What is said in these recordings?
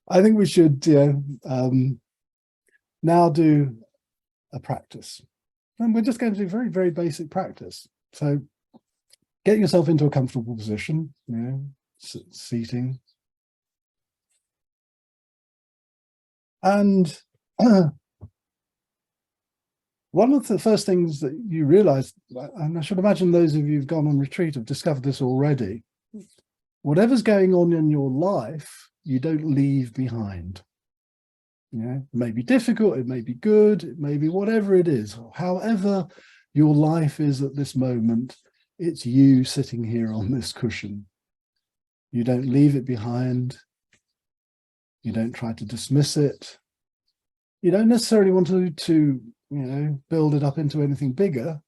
I think we should now do a practice. And we're just going to do very, very basic practice. So get yourself into a comfortable position, seating. And one of the first things that you realize, and I should imagine those of you who've gone on retreat have discovered this already, whatever's going on in your life, you don't leave behind. It may be difficult, it may be good, it may be whatever it is. However your life is at this moment, it's you sitting here on this cushion. You don't leave it behind. You don't try to dismiss it. You don't necessarily want to build it up into anything bigger.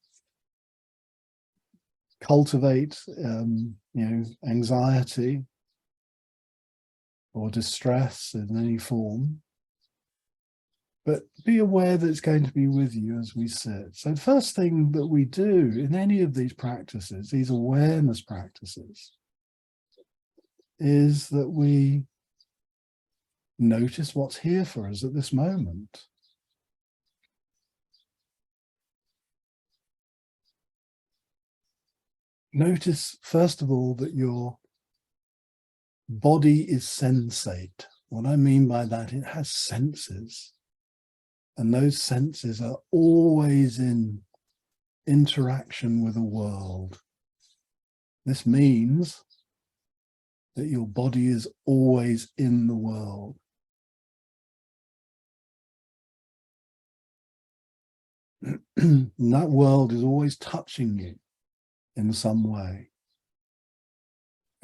Cultivate, anxiety or distress in any form. But be aware that it's going to be with you as we sit. So the first thing that we do in any of these practices, these awareness practices, is that we notice what's here for us at this moment. Notice, first of all, that your body is sensate. What I mean by that, it has senses. And those senses are always in interaction with the world. This means that your body is always in the world. And that world is always touching you in some way.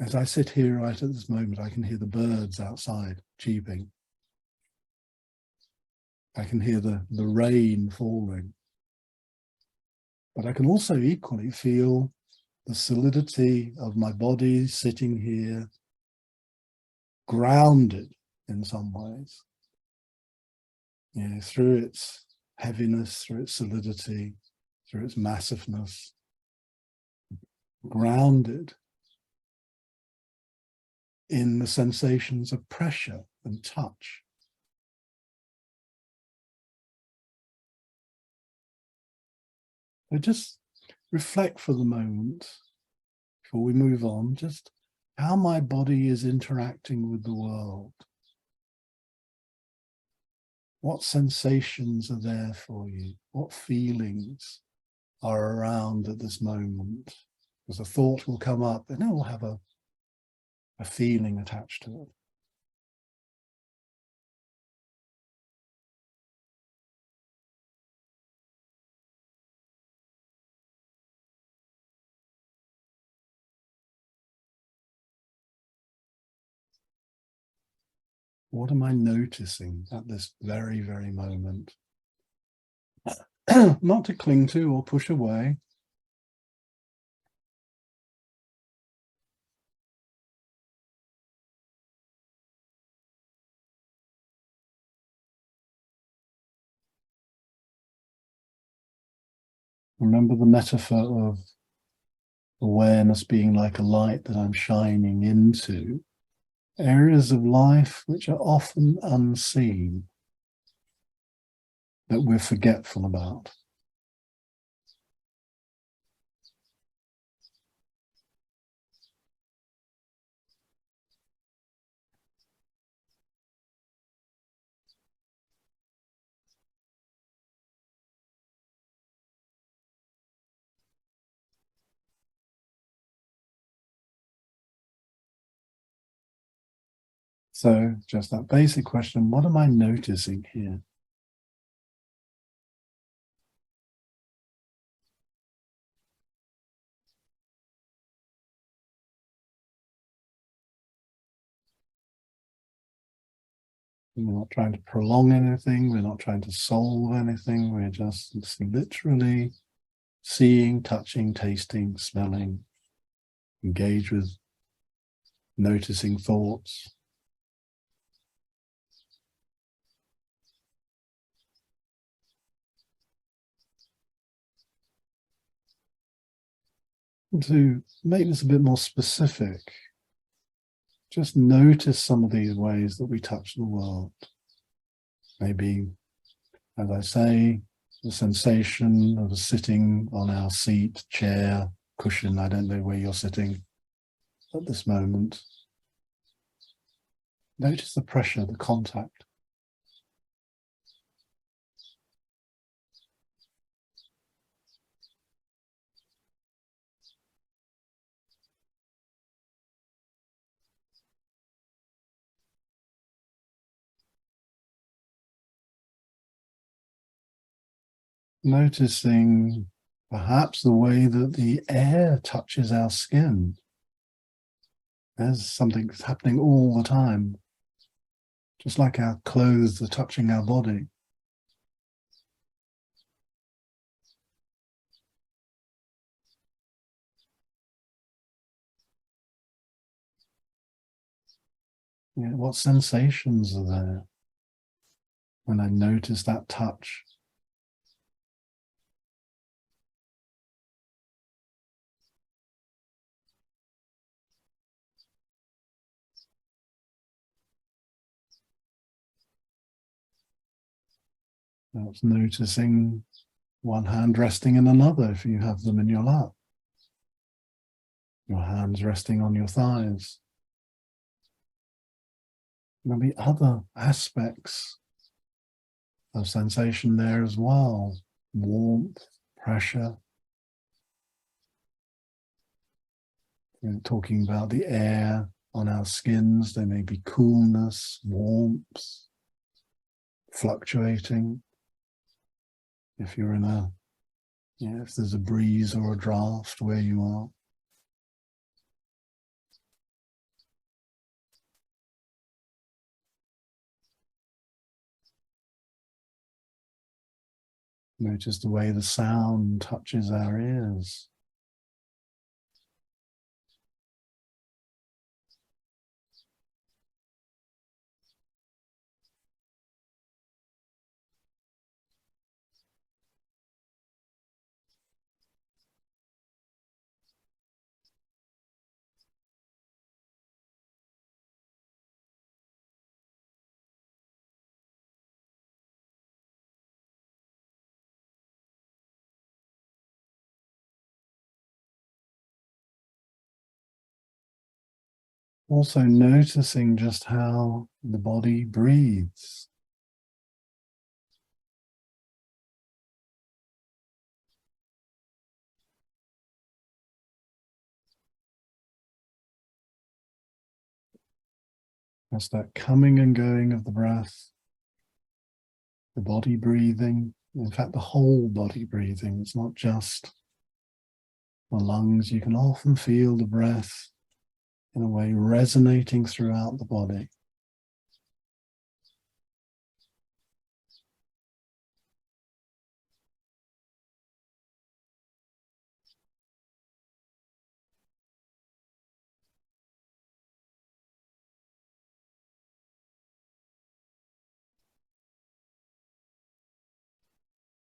As I sit here right at this moment, I can hear the birds outside cheeping. I can hear the rain falling. But I can also equally feel the solidity of my body sitting here, grounded in some ways, through its heaviness, through its solidity, through its massiveness, grounded in the sensations of pressure and touch. So just reflect for the moment, before we move on, just how my body is interacting with the world. What sensations are there for you? What feelings are around at this moment? Because a thought will come up and it will have a feeling attached to it. What am I noticing at this very, very moment? Not to cling to or push away. Remember the metaphor of awareness being like a light that I'm shining into areas of life which are often unseen, that we're forgetful about. So just that basic question, what am I noticing here? We're not trying to prolong anything. We're not trying to solve anything. We're just literally seeing, touching, tasting, smelling, engage with noticing thoughts. To make this a bit more specific, Just notice some of these ways that we touch the world. Maybe, as I say, the sensation of sitting on our seat, chair, cushion. I don't know where you're sitting at this moment. Notice the pressure, the contact. Noticing perhaps the way that the air touches our skin. There's something that's happening all the time, just like our clothes are touching our body. Yeah, what sensations are there when I notice that touch? Perhaps noticing one hand resting in another if you have them in your lap. Your hands resting on your thighs. There'll be other aspects of sensation there as well. Warmth, pressure. We're talking about the air on our skins. There may be coolness, warmth, fluctuating. If you're in a, if there's a breeze or a draft where you are. Notice the way the sound touches our ears. Also noticing just how the body breathes. That's that coming and going of the breath, the body breathing, in fact, the whole body breathing. It's not just the lungs. You can often feel the breath in a way resonating throughout the body.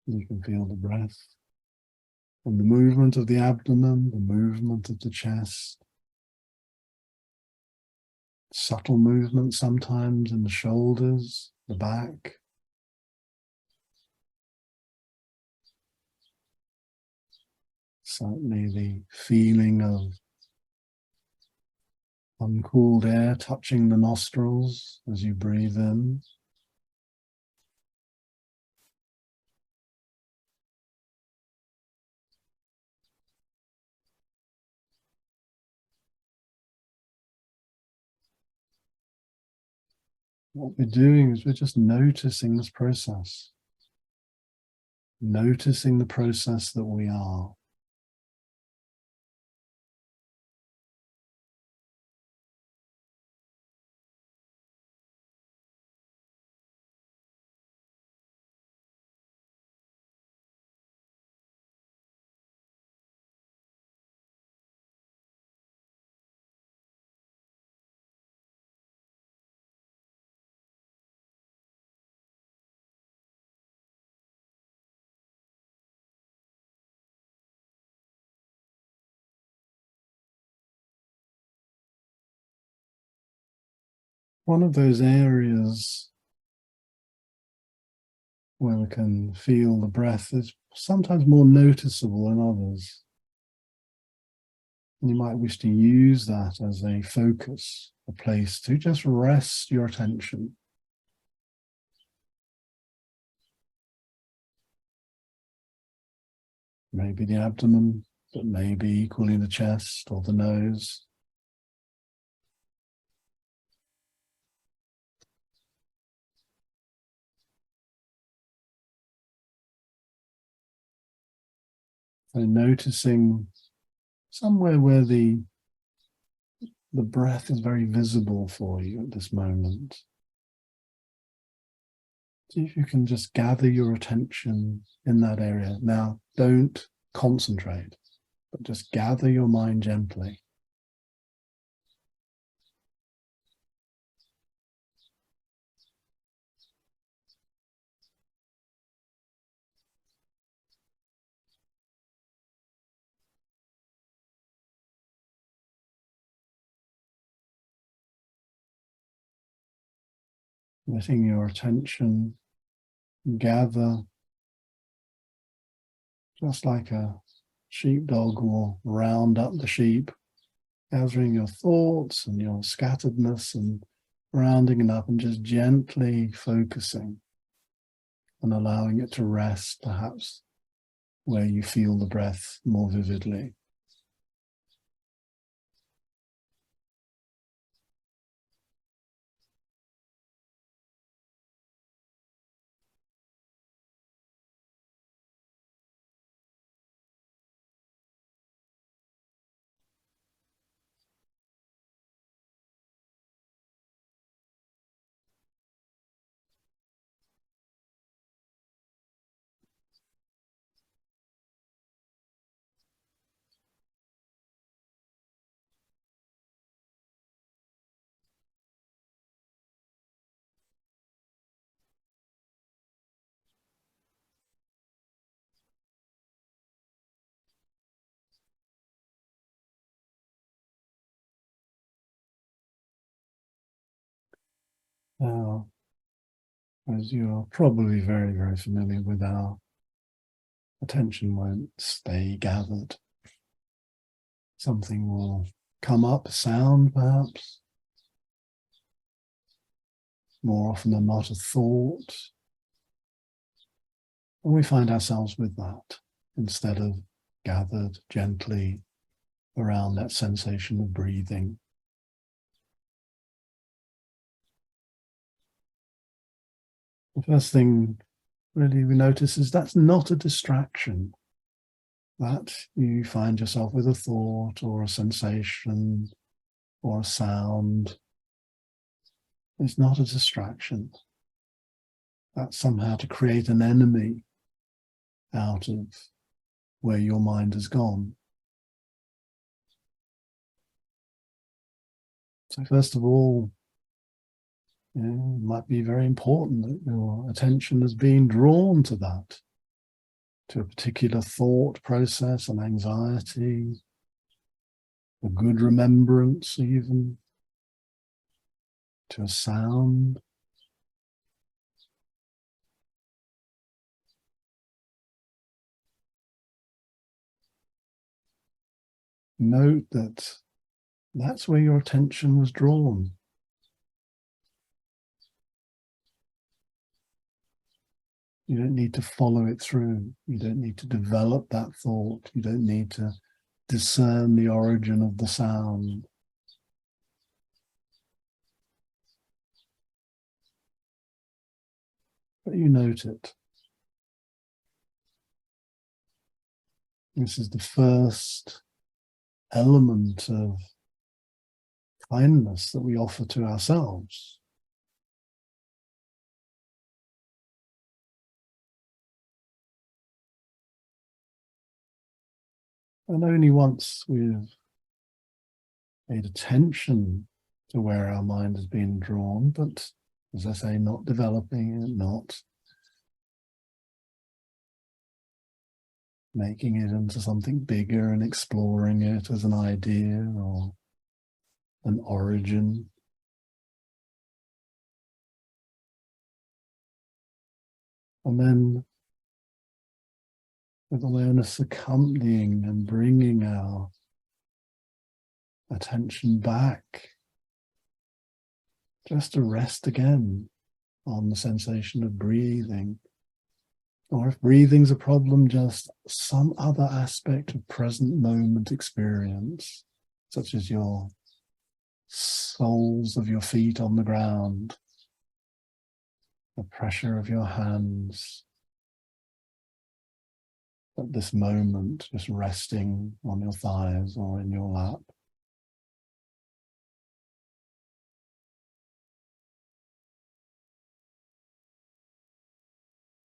You can feel the breath and the movement of the abdomen, the movement of the chest, subtle movement sometimes in the shoulders, the back. Certainly the feeling of uncooled air touching the nostrils as you breathe in. What we're doing is we're just noticing this process, noticing the process that we are. One of those areas where we can feel the breath is sometimes more noticeable than others. And you might wish to use that as a focus, a place to just rest your attention. Maybe the abdomen, but maybe equally the chest or the nose. So noticing somewhere where the breath is very visible for you at this moment. See if you can just gather your attention in that area. Now, don't concentrate, but just gather your mind gently. Letting your attention gather just like a sheepdog will round up the sheep, gathering your thoughts and your scatteredness and rounding it up and just gently focusing and allowing it to rest, perhaps where you feel the breath more vividly. Now, as you're probably very, very familiar with, our attention won't stay gathered. Something will come up, a sound perhaps, more often than not a thought. And we find ourselves with that instead of gathered gently around that sensation of breathing. The first thing really we notice is that's not a distraction. That you find yourself with a thought or a sensation or a sound. It's not a distraction. That's somehow to create an enemy out of where your mind has gone. So first of all, it might be very important that your attention has been drawn to that, to a particular thought process, an anxiety, a good remembrance even, to a sound. Note that that's where your attention was drawn. You don't need to follow it through. You don't need to develop that thought. You don't need to discern the origin of the sound. But you note it. This is the first element of kindness that we offer to ourselves. And only once we've paid attention to where our mind has been drawn, but as I say, not developing it, not making it into something bigger and exploring it as an idea or an origin. And then with awareness accompanying and bringing our attention back, just to rest again on the sensation of breathing. Or if breathing's a problem, just some other aspect of present moment experience, such as your soles of your feet on the ground, the pressure of your hands at this moment, just resting on your thighs or in your lap.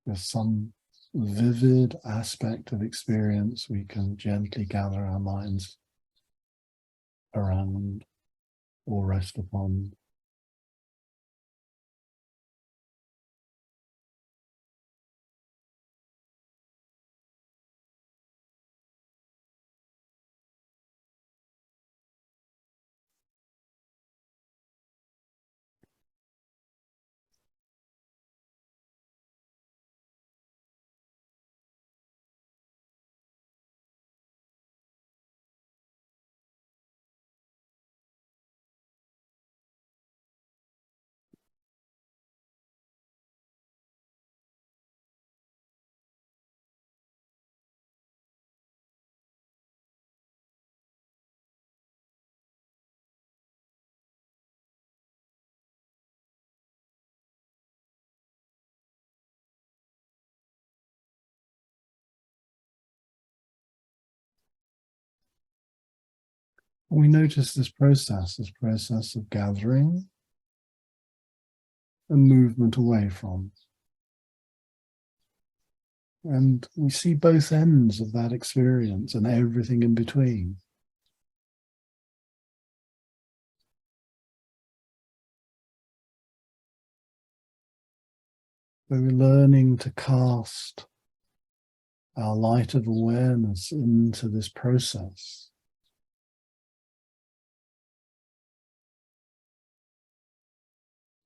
There's some vivid aspect of experience we can gently gather our minds around or rest upon. We notice this process of gathering and movement away from. And we see both ends of that experience and everything in between. So we're learning to cast our light of awareness into this process.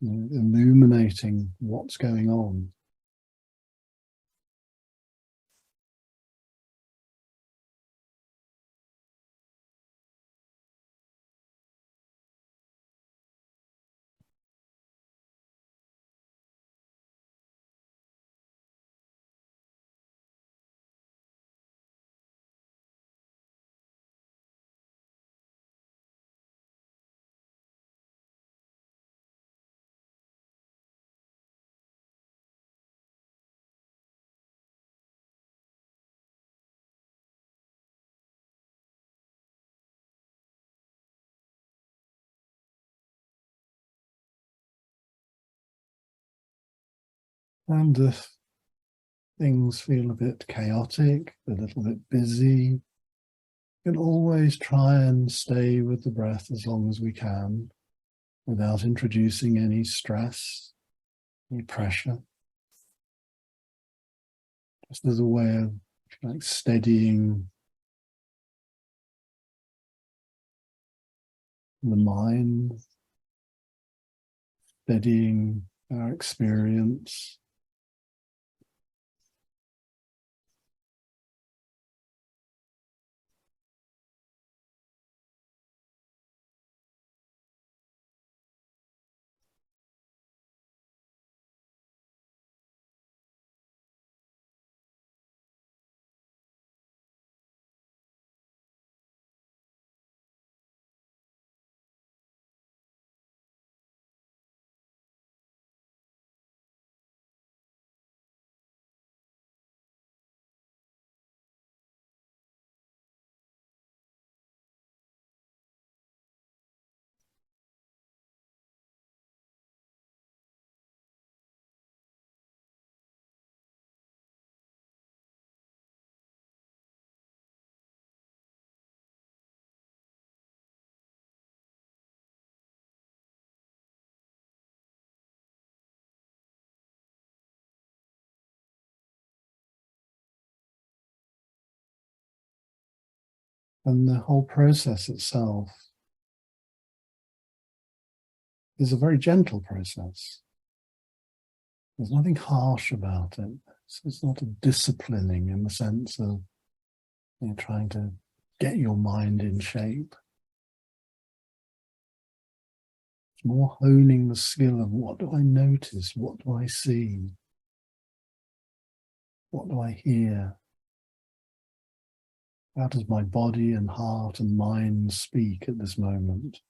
Illuminating what's going on. And if things feel a bit chaotic, a little bit busy, we can always try and stay with the breath as long as we can without introducing any stress, any pressure. Just as a way of like steadying the mind, steadying our experience. And the whole process itself is a very gentle process. There's nothing harsh about it. It's not a disciplining in the sense of trying to get your mind in shape. It's more honing the skill of what do I notice? What do I see? What do I hear? How does my body and heart and mind speak at this moment?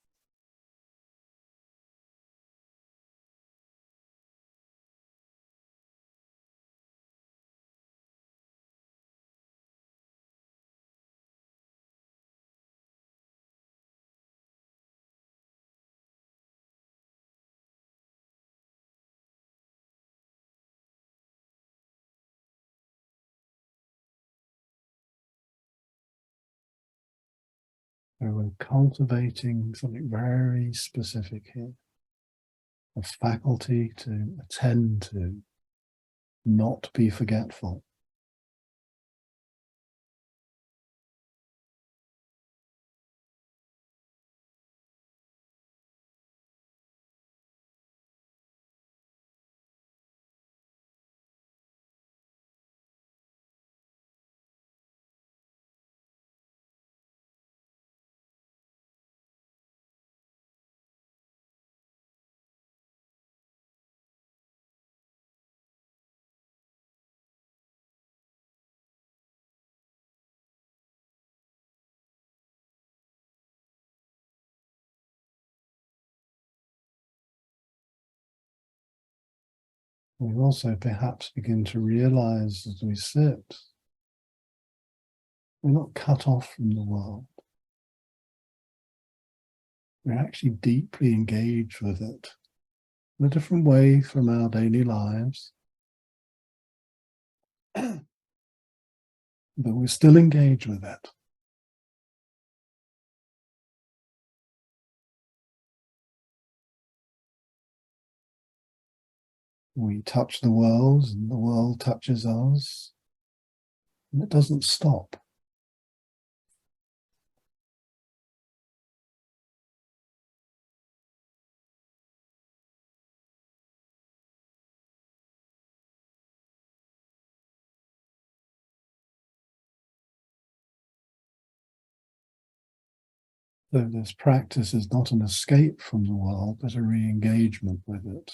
So we're cultivating something very specific here, a faculty to attend to, not be forgetful. We also perhaps begin to realize as we sit, we're not cut off from the world. We're actually deeply engaged with it in a different way from our daily lives, but we're still engaged with it. We touch the world and the world touches us, and it doesn't stop. So this practice is not an escape from the world, but a re-engagement with it.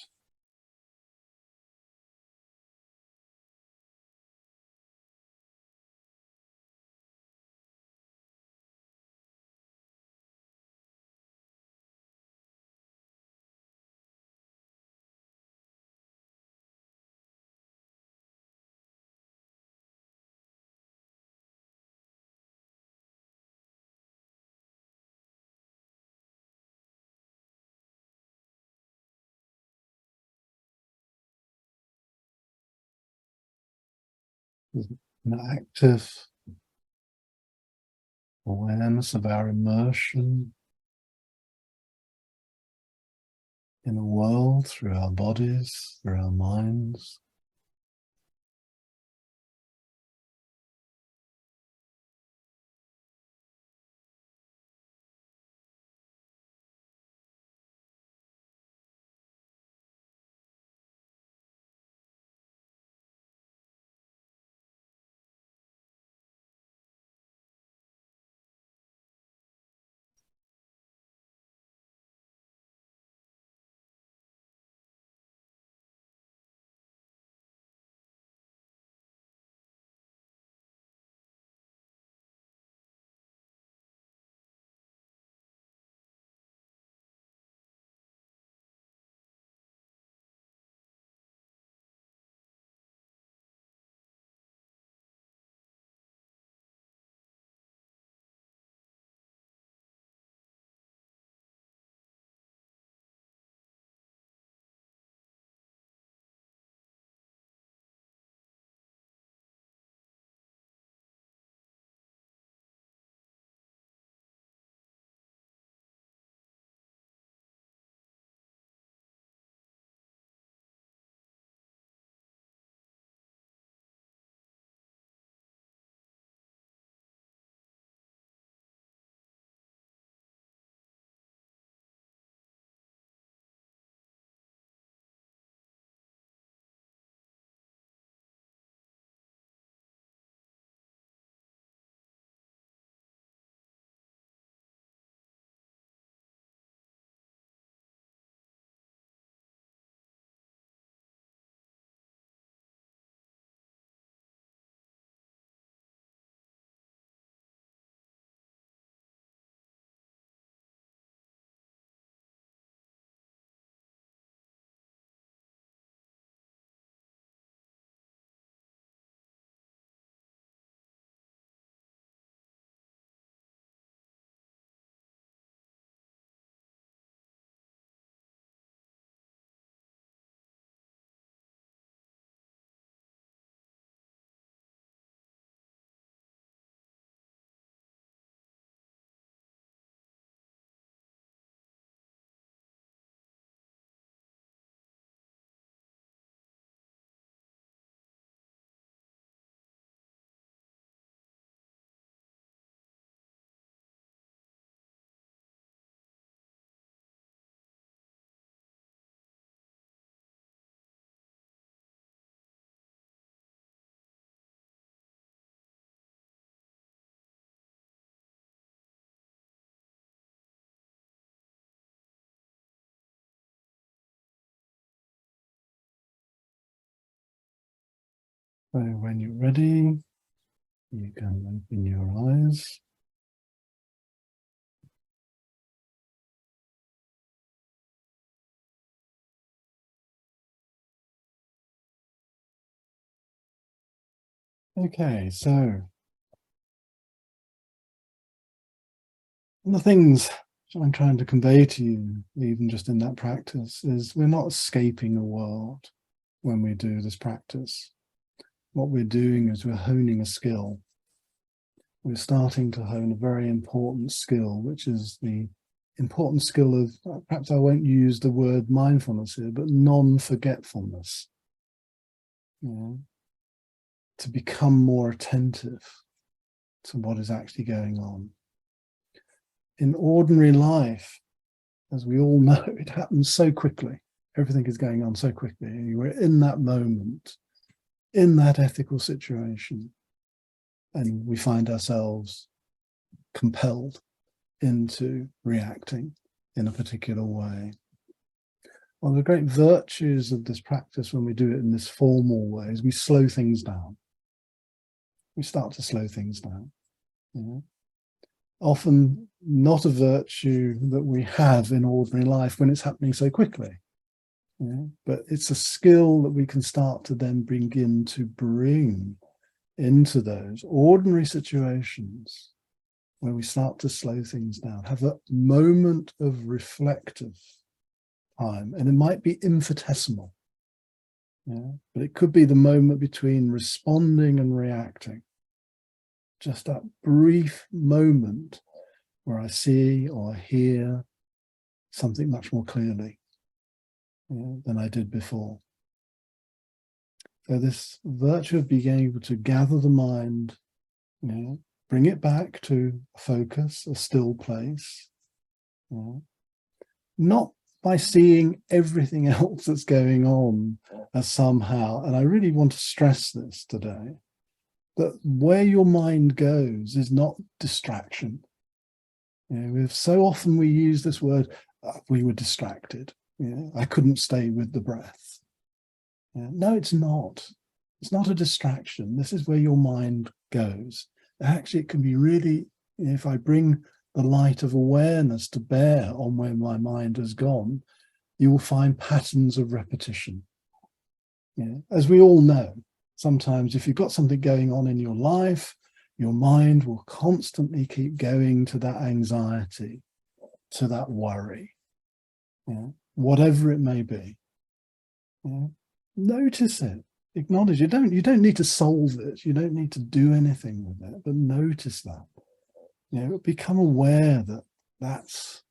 There's an active awareness of our immersion in the world through our bodies, through our minds. So when you're ready, you can open your eyes. Okay, so the things I'm trying to convey to you, even just in that practice, is we're not escaping a world when we do this practice. What we're doing is we're honing a skill. We're starting to hone a very important skill, which is the important skill of, perhaps I won't use the word mindfulness here, but non-forgetfulness. To become more attentive to what is actually going on. In ordinary life, as we all know, it happens so quickly. Everything is going on so quickly. We're in that moment, in that ethical situation, and we find ourselves compelled into reacting in a particular way. One of the great virtues of this practice when we do it in this formal way is we slow things down. We start to slow things down. Often not a virtue that we have in ordinary life when it's happening so quickly. But it's a skill that we can start to then begin to bring into those ordinary situations where we start to slow things down, have a moment of reflective time. And it might be infinitesimal, but it could be the moment between responding and reacting. Just that brief moment where I see or hear something much more clearly than I did before. So this virtue of being able to gather the mind, bring it back to focus, a still place, not by seeing everything else that's going on as somehow, and I really want to stress this today, that where your mind goes is not distraction. So often we use this word, we were distracted. I couldn't stay with the breath. No, it's not. It's not a distraction. This is where your mind goes. Actually, it can be really, if I bring the light of awareness to bear on where my mind has gone, you will find patterns of repetition. As we all know, sometimes if you've got something going on in your life, your mind will constantly keep going to that anxiety, to that worry, whatever it may be. Notice it, acknowledge it. You don't need to solve it. You don't need to do anything with it, but notice that. Become aware that that's,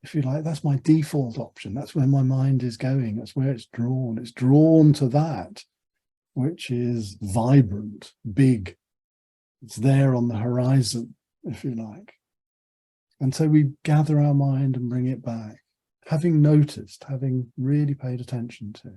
if you like, that's my default option. That's where my mind is going. That's where it's drawn. It's drawn to that which is vibrant, big. It's there on the horizon, if you like. And so we gather our mind and bring it back, having noticed, having really paid attention to.